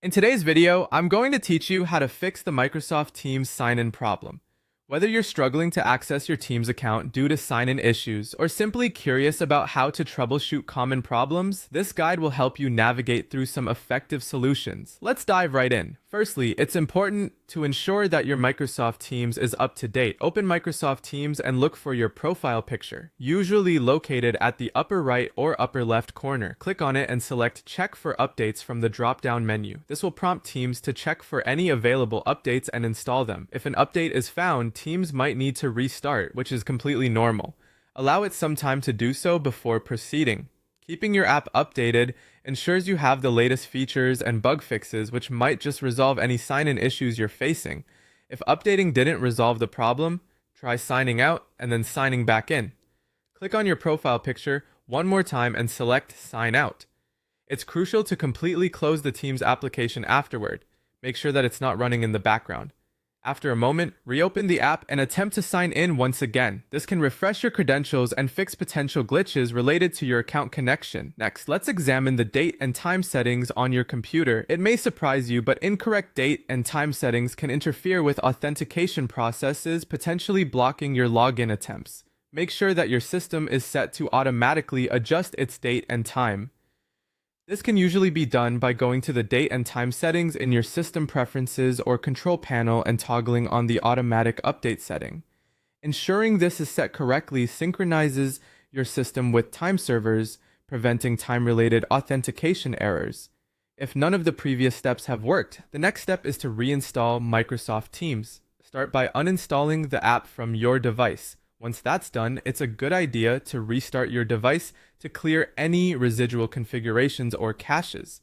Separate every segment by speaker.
Speaker 1: In today's video, I'm going to teach you how to fix the Microsoft Teams sign-in problem. Whether you're struggling to access your Teams account due to sign-in issues or simply curious about how to troubleshoot common problems, this guide will help you navigate through some effective solutions. Let's dive right in. Firstly, it's important to ensure that your Microsoft Teams is up to date. Open Microsoft Teams and look for your profile picture, usually located at the upper right or upper left corner. Click on it and select Check for Updates from the drop-down menu. This will prompt Teams to check for any available updates and install them. If an update is found, Teams might need to restart, which is completely normal. Allow it some time to do so before proceeding. Keeping your app updated ensures you have the latest features and bug fixes, which might just resolve any sign-in issues you're facing. If updating didn't resolve the problem, try signing out and then signing back in. Click on your profile picture one more time and select Sign Out. It's crucial to completely close the Teams application afterward. Make sure that it's not running in the background. After a moment, reopen the app and attempt to sign in once again. This can refresh your credentials and fix potential glitches related to your account connection. Next, let's examine the date and time settings on your computer. It may surprise you, but incorrect date and time settings can interfere with authentication processes, potentially blocking your login attempts. Make sure that your system is set to automatically adjust its date and time. This can usually be done by going to the date and time settings in your system preferences or control panel and toggling on the automatic update setting. Ensuring this is set correctly synchronizes your system with time servers, preventing time-related authentication errors. If none of the previous steps have worked, the next step is to reinstall Microsoft Teams. Start by uninstalling the app from your device. Once that's done, it's a good idea to restart your device to clear any residual configurations or caches.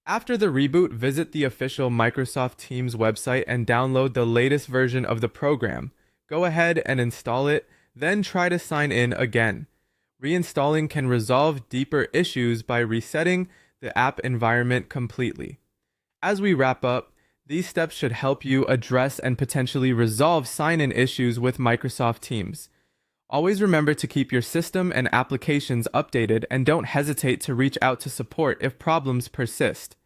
Speaker 1: After the reboot, visit the official Microsoft Teams website and download the latest version of the program. Go ahead and install it, then try to sign in again. Reinstalling can resolve deeper issues by resetting the app environment completely. As we wrap up, these steps should help you address and potentially resolve sign-in issues with Microsoft Teams. Always remember to keep your system and applications updated and don't hesitate to reach out to support if problems persist.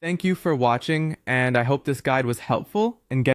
Speaker 1: Thank you for watching, and I hope this guide was helpful in getting